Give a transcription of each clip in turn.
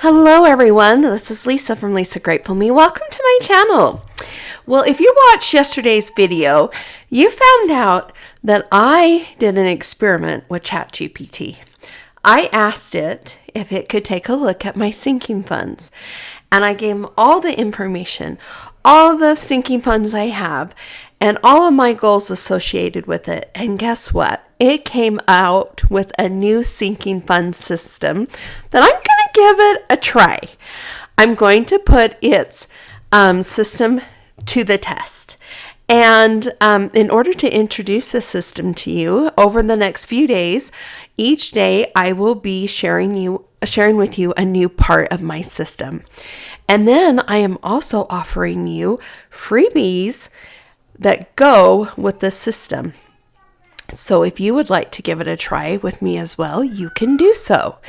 Hello everyone, this is Lisa from Lisa Grateful Me. Welcome to my channel. Well, if you watched yesterday's video, you found out that I did an experiment with ChatGPT. I asked it if it could take a look at my sinking funds, and I gave them all the information, all the sinking funds I have, and all of my goals associated with it. And guess what? It came out with a new sinking fund system that I'm going to give it a try. I'm going to put its system to the test. And in order to introduce the system to you over the next few days, each day I will be sharing with you a new part of my system. And then I am also offering you freebies that go with the system. So if you would like to give it a try with me as well, you can do so.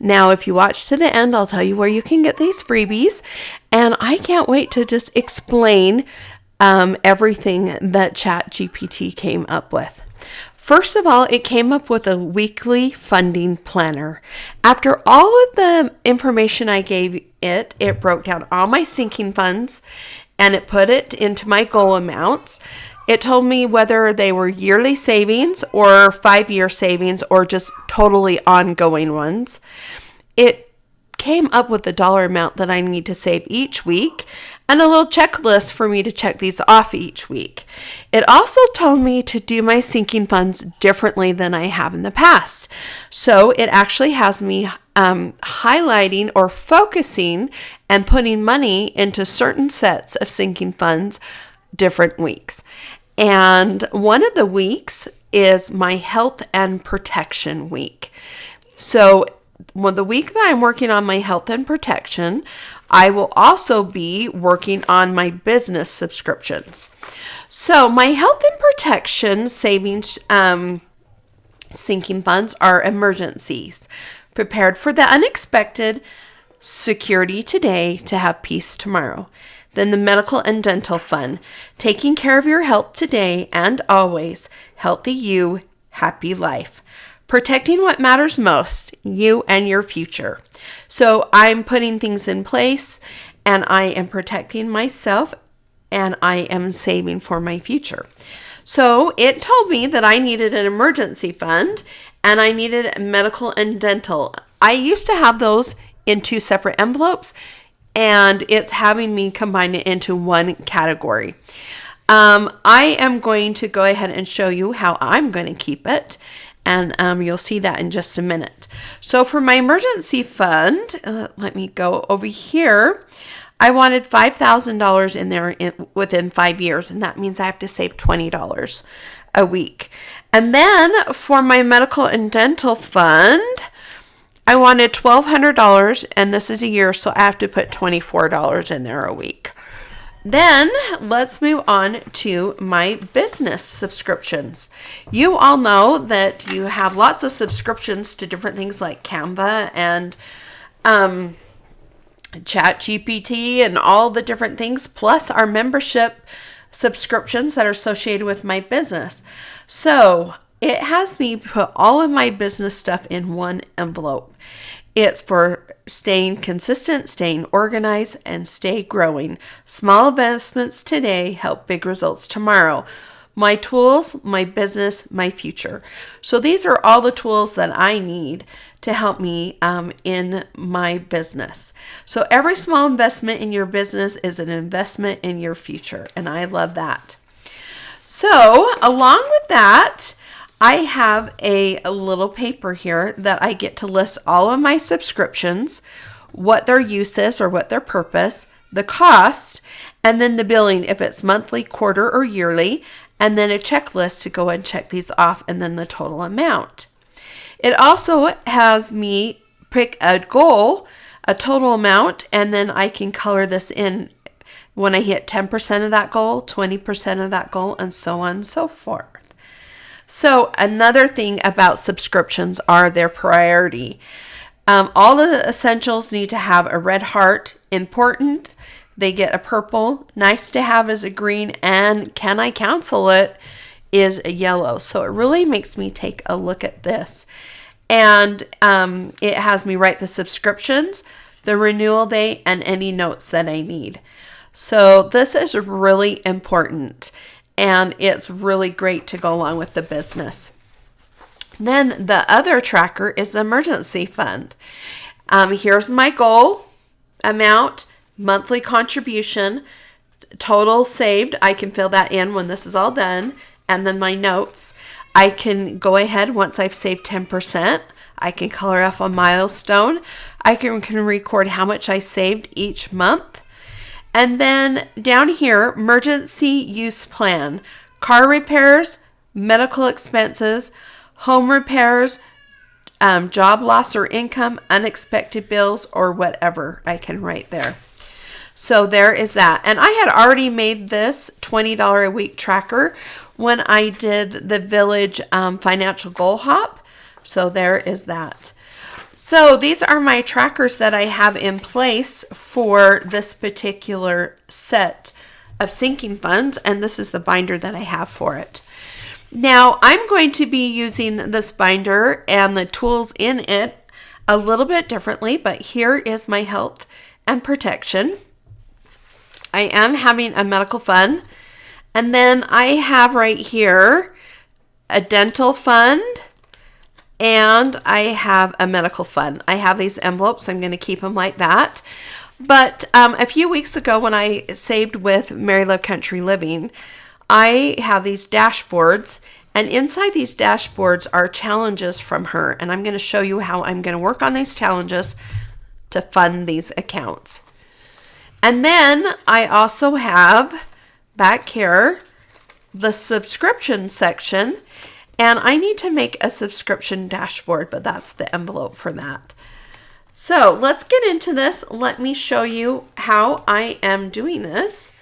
Now, if you watch to the end, I'll tell you where you can get these freebies. And I can't wait to just explain everything that ChatGPT came up with. First of all, it came up with a weekly funding planner. After all of the information I gave it, it broke down all my sinking funds and it put it into my goal amounts. It told me whether they were yearly savings or 5-year savings or just totally ongoing ones. It came up with the dollar amount that I need to save each week and a little checklist for me to check these off each week. It also told me to do my sinking funds differently than I have in the past. So it actually has me highlighting or focusing and putting money into certain sets of sinking funds different weeks. And one of the weeks is my health and protection week. So the week that I'm working on my health and protection, I will also be working on my business subscriptions. So my health and protection savings sinking funds are emergencies, prepared for the unexpected, security today to have peace tomorrow. Then the medical and dental fund, taking care of your health today and always. Healthy you, happy life. Protecting what matters most, you and your future. So I'm putting things in place and I am protecting myself and I am saving for my future. So it told me that I needed an emergency fund and I needed medical and dental. I used to have those in 2 separate envelopes, and it's having me combine it into one category. I am going to go ahead and show you how I'm going to keep it, and you'll see that in just a minute. So for my emergency fund, let me go over here. I wanted $5,000 in there within 5 years, and that means I have to save $20 a week. And then for my medical and dental fund, I wanted $1,200, and this is a year, so I have to put $24 in there a week. Then let's move on to my business subscriptions. You all know that you have lots of subscriptions to different things like Canva and ChatGPT and all the different things, plus our membership subscriptions that are associated with my business. So it has me put all of my business stuff in one envelope. It's for staying consistent, staying organized, and stay growing. Small investments today help big results tomorrow. My tools, my business, my future. So these are all the tools that I need to help me in my business. So every small investment in your business is an investment in your future, and I love that. So along with that, I have a little paper here that I get to list all of my subscriptions, what their use is or what their purpose, the cost, and then the billing if it's monthly, quarter, or yearly, and then a checklist to go and check these off, and then the total amount. It also has me pick a goal, a total amount, and then I can color this in when I hit 10% of that goal, 20% of that goal, and so on and so forth. So another thing about subscriptions are their priority. All the essentials need to have a red heart, important. They get a purple, nice to have is a green, and can I cancel it is a yellow. So it really makes me take a look at this. And it has me write the subscriptions, the renewal date, and any notes that I need. So this is really important, and it's really great to go along with the business. Then the other tracker is the emergency fund. Here's my goal amount, monthly contribution, total saved. I can fill that in when this is all done. And then my notes. I can go ahead once I've saved 10%. I can color off a milestone. I can record how much I saved each month. And then down here, emergency use plan, car repairs, medical expenses, home repairs, job loss or income, unexpected bills, or whatever I can write there. So there is that. And I had already made this $20 a week tracker when I did the Village Financial Goal Hop. So there is that. So these are my trackers that I have in place for this particular set of sinking funds, and this is the binder that I have for it. Now I'm going to be using this binder and the tools in it a little bit differently, but here is my health and protection. I am having a medical fund, and then I have right here a dental fund, and I have a medical fund. I have these envelopes. I'm going to keep them like that. But a few weeks ago when I saved with Mary Love Country Living, I have these dashboards, and inside these dashboards are challenges from her. And I'm going to show you how I'm going to work on these challenges to fund these accounts. And then I also have back here the subscription section. And I need to make a subscription dashboard, but that's the envelope for that. So let's get into this. Let me show you how I am doing this.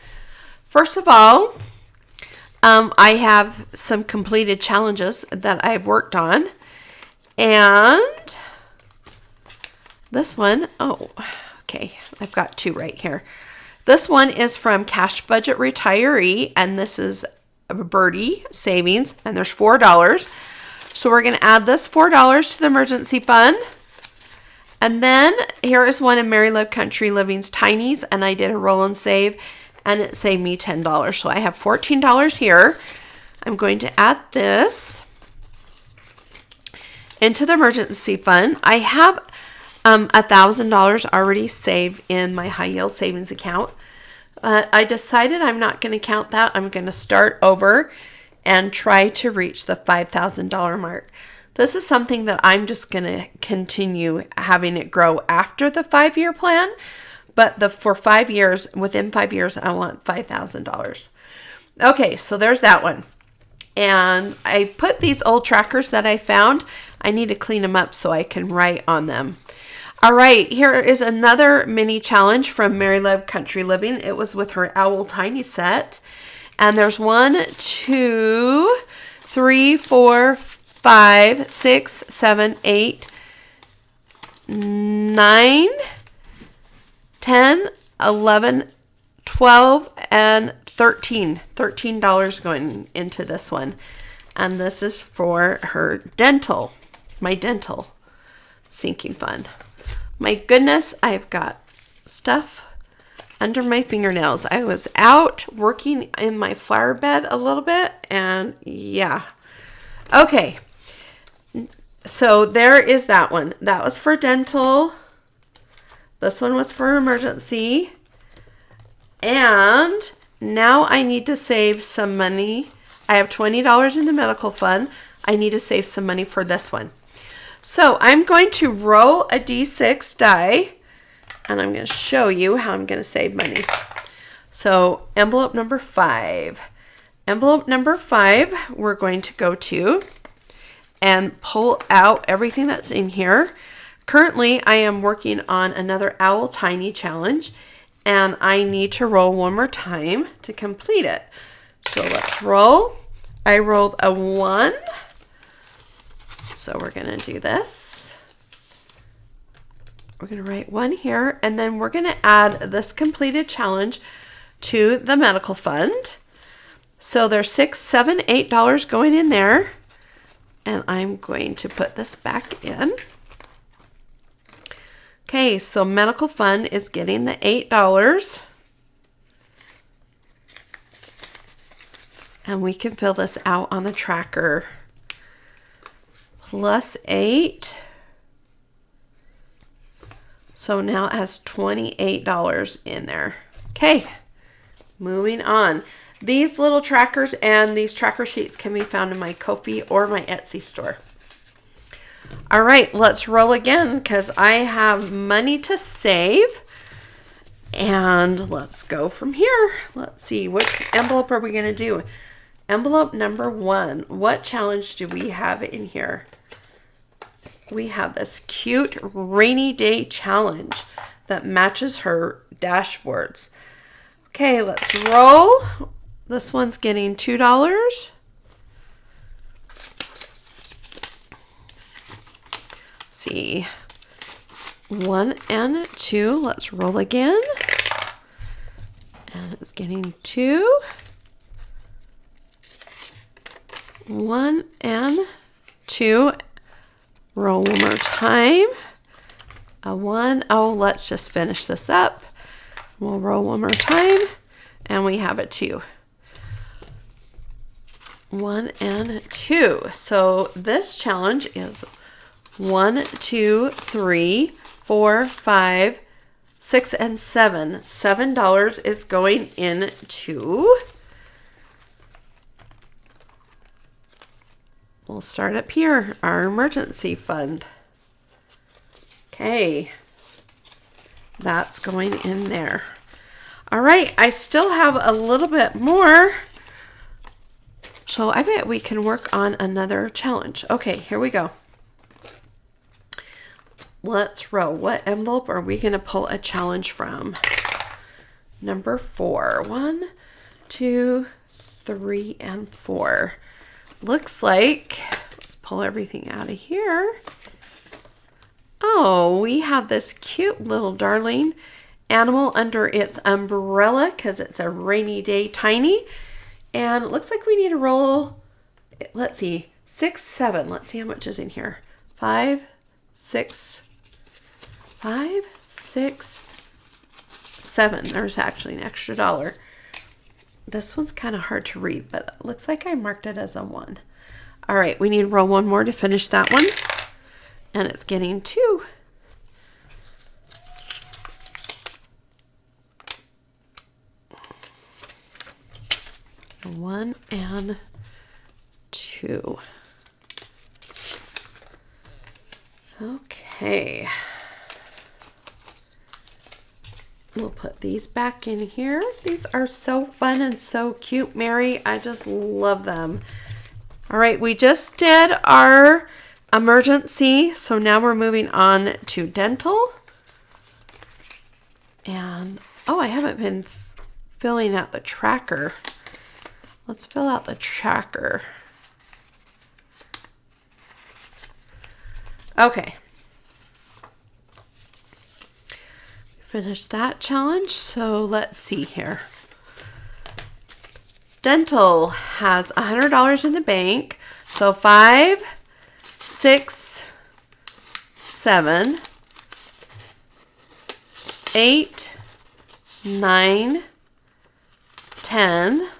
First of all, I have some completed challenges that I've worked on. And this one, okay, I've got two right here. This one is from Cash Budget Retiree, and this is Birdie Savings, and there's $4. So we're going to add this $4 to the emergency fund. And then here is one in Mary Love Country Living's Tinies, and I did a roll and save, and it saved me $10. So I have $14 here. I'm going to add this into the emergency fund. I have $1,000 already saved in my high yield savings account. I decided I'm not going to count that. I'm going to start over and try to reach the $5,000 mark. This is something that I'm just going to continue having it grow after the 5-year plan. But for 5 years, within 5 years, I want $5,000. Okay, so there's that one. And I put these old trackers that I found. I need to clean them up so I can write on them. All right, here is another mini challenge from Mary Love Country Living. It was with her Owl Tiny set. And there's 1, 2, 3, 4, 5, 6, 7, 8, 9, 10, 11, 12, and 13. $13 going into this one. And this is for her dental, my dental sinking fund. My goodness, I've got stuff under my fingernails. I was out working in my flower bed a little bit, and yeah. Okay, so there is that one. That was for dental. This one was for emergency. And now I need to save some money. I have $20 in the medical fund. I need to save some money for this one. So I'm going to roll a D6 die, and I'm going to show you how I'm going to save money. So envelope number 5. Envelope number 5, we're going to go to and pull out everything that's in here. Currently, I am working on another Owl Tiny challenge, and I need to roll one more time to complete it. So let's roll. I rolled a 1. So we're going to do this. We're going to write 1 here, and then we're going to add this completed challenge to the medical fund. So there's $6, $7, $8 going in there, and I'm going to put this back in. Okay, so Medical Fund is getting the $8. And we can fill this out on the tracker. Plus 8. So now it has $28 in there. Okay, moving on. These little trackers and these tracker sheets can be found in my Ko-fi or my Etsy store. All right, let's roll again because I have money to save. And let's go from here. Let's see, which envelope are we going to do? Envelope number 1. What challenge do we have in here? We have this cute rainy day challenge that matches her dashboards. Okay, let's roll. This one's getting $2. See, 1 and 2. Let's roll again. And it's getting 2. 1 and 2. Roll one more time. A 1. Oh, let's just finish this up. We'll roll one more time. And we have a 2. 1 and 2. So this challenge is 1, 2, 3, 4, 5, 6, and 7. $7 is going into. We'll start up here, our emergency fund. Okay, that's going in there. All right, I still have a little bit more. So I bet we can work on another challenge. Okay, here we go. Let's roll. What envelope are we going to pull a challenge from? Number 4. 1, 2, 3, and 4. Looks like, let's pull everything out of here. Oh, we have this cute little darling animal under its umbrella because it's a rainy day tiny. And it looks like we need to roll, let's see, 6, 7. Let's see how much is in here. 5, 6, 7. There's actually an extra $1. This one's kind of hard to read, but it looks like I marked it as a 1. All right, we need to roll one more to finish that one. And it's getting 2. A 1 and 2. Okay. We'll put these back in here. These are so fun and so cute, Mary. I just love them. All right, we just did our emergency, so now we're moving on to dental. And, oh, I haven't been filling out the tracker. Let's fill out the tracker. Okay. Finish that challenge, so let's see here. Dental has $100 in the bank, so 5, 6, 7, 8, 9, 10,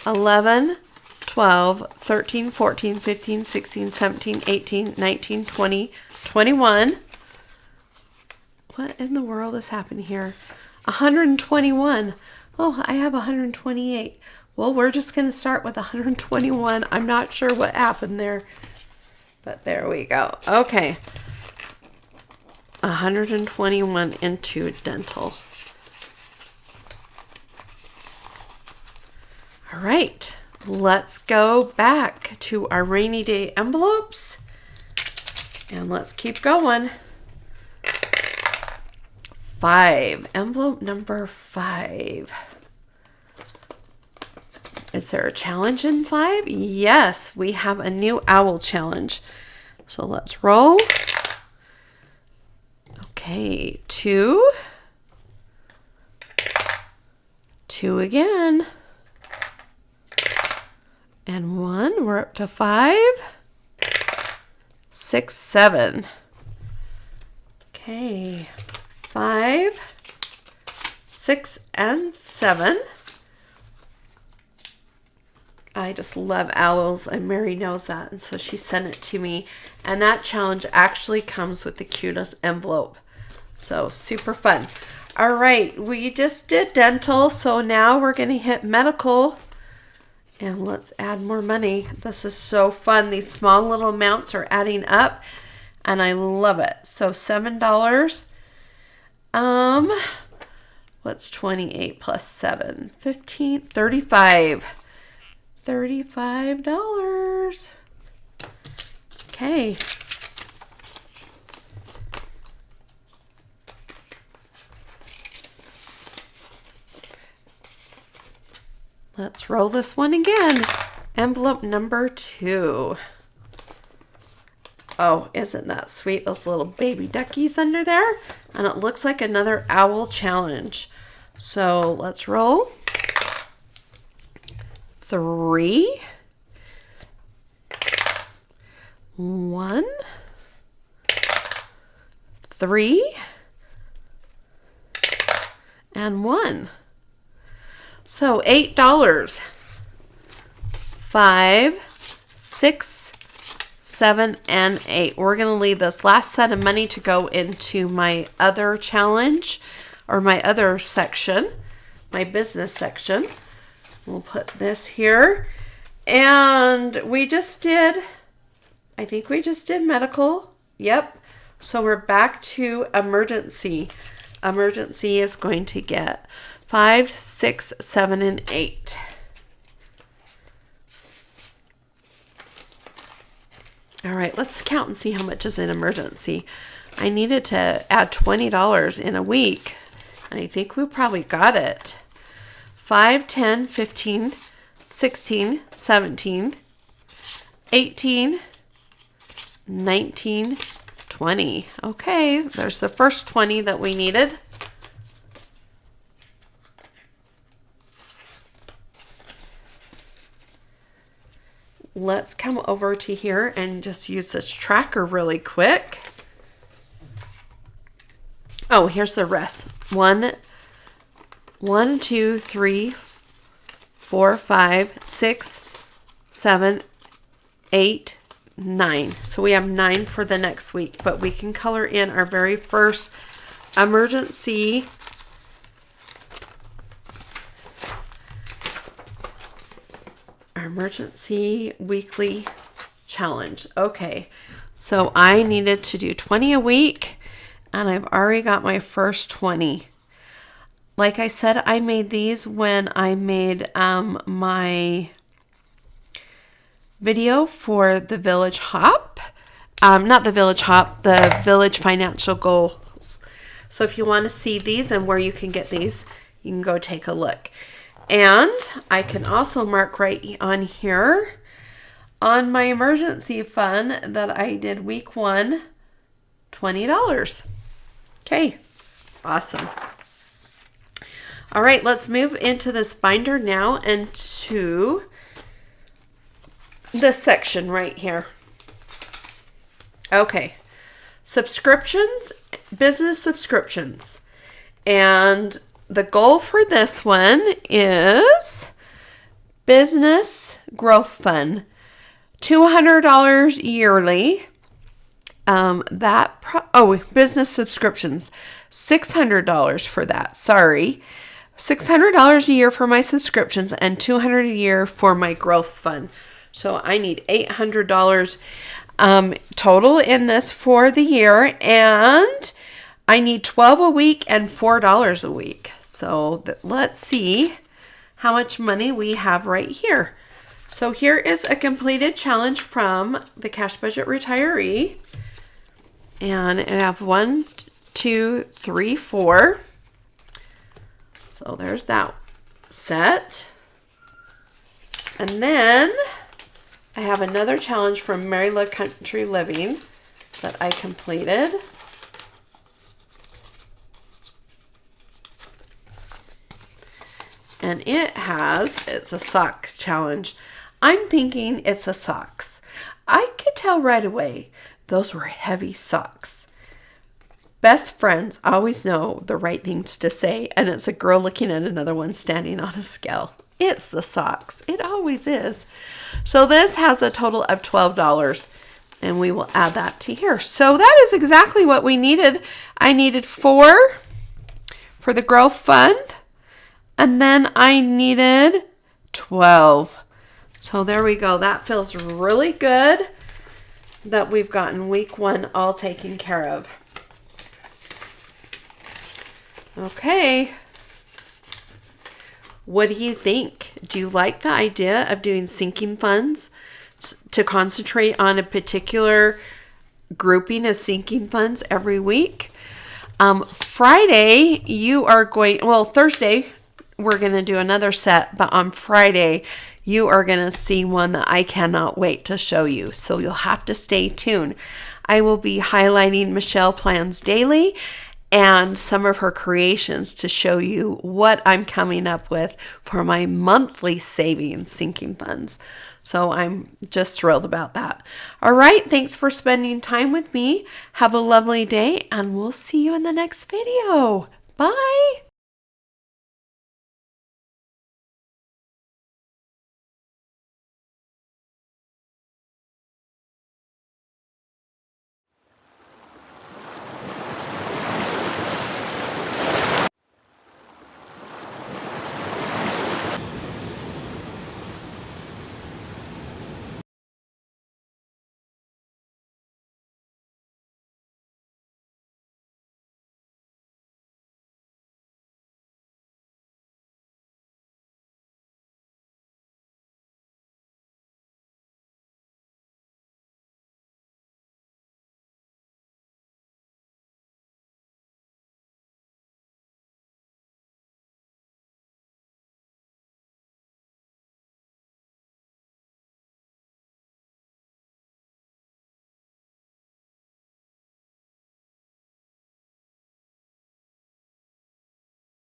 11, 12, 13, 14, 15, 16, 17, 18, 19, 20, 21. What in the world is happening here? 121. Oh, I have 128. Well, we're just going to start with 121. I'm not sure what happened there, but there we go. Okay. 121 into dental. All right. Let's go back to our rainy day envelopes and let's keep going. 5. Envelope number 5. Is there a challenge in 5? Yes, we have a new owl challenge. So let's roll. Okay, 2. 2 again. And 1. We're up to 5. 6, 7. Okay, 5, 6, and 7. I just love owls, and Mary knows that, and so she sent it to me. And that challenge actually comes with the cutest envelope. So super fun. All right, we just did dental, so now we're going to hit medical. And let's add more money. This is so fun. These small little amounts are adding up, and I love it. So $7. What's 28 plus 7? 15, 35. $35. Okay. Let's roll this one again. Envelope number 2. Oh, isn't that sweet? Those little baby duckies under there. And it looks like another owl challenge. So let's roll. 3, 1, 3, and 1. So $8. 5, 6, 7, and 8. We're going to leave this last set of money to go into my other challenge, or my other section, my business section. We'll put this here. And we just did, I think we just did medical. Yep. So we're back to emergency. Emergency is going to get 5, 6, 7, and 8. All right, let's count and see how much is in emergency. I needed to add $20 in a week, and I think we probably got it. 5, 10, 15, 16, 17, 18, 19, 20. Okay, there's the first 20 that we needed. Let's come over to here and just use this tracker really quick. Oh, here's the rest. 1, 2, 3, 4, 5, 6, 7, 8, 9. So we have 9 for the next week, but we can color in our very first emergency weekly challenge. Okay, so I needed to do 20 a week, and I've already got my first 20. Like I said, I made these when I made my video for the Village Hop. Not the Village Hop, the Village Financial Goals. So if you want to see these and where you can get these, you can go take a look. And I can also mark right on here on my emergency fund that I did week 1, $20. Okay, awesome. All right, let's move into this binder now and to this section right here. Okay, subscriptions, business subscriptions. And the goal for this one is business growth fund, $200 yearly. Business subscriptions, $600 for that. Sorry. $600 a year for my subscriptions and $200 a year for my growth fund. So I need $800 total in this for the year, and I need 12 a week and $4 a week. So let's see how much money we have right here. So here is a completed challenge from the Cash Budget Retiree. And I have 1, 2, 3, 4. So there's that set. And then I have another challenge from Mary Love Country Living that I completed. And it's a socks challenge. I'm thinking it's a socks. I could tell right away those were heavy socks. Best friends always know the right things to say, and it's a girl looking at another one standing on a scale. It's the socks. It always is. So this has a total of $12, and we will add that to here. So that is exactly what we needed. I needed 4 for the Grow Fund, and then I needed 12. So there we go. That feels really good that we've gotten week 1 all taken care of. Okay. What do you think? Do you like the idea of doing sinking funds to concentrate on a particular grouping of sinking funds every week? Friday, Thursday, we're going to do another set, but on Friday, you are going to see one that I cannot wait to show you. So you'll have to stay tuned. I will be highlighting Michelle Plans Daily and some of her creations to show you what I'm coming up with for my monthly savings sinking funds. So I'm just thrilled about that. All right. Thanks for spending time with me. Have a lovely day, and we'll see you in the next video. Bye.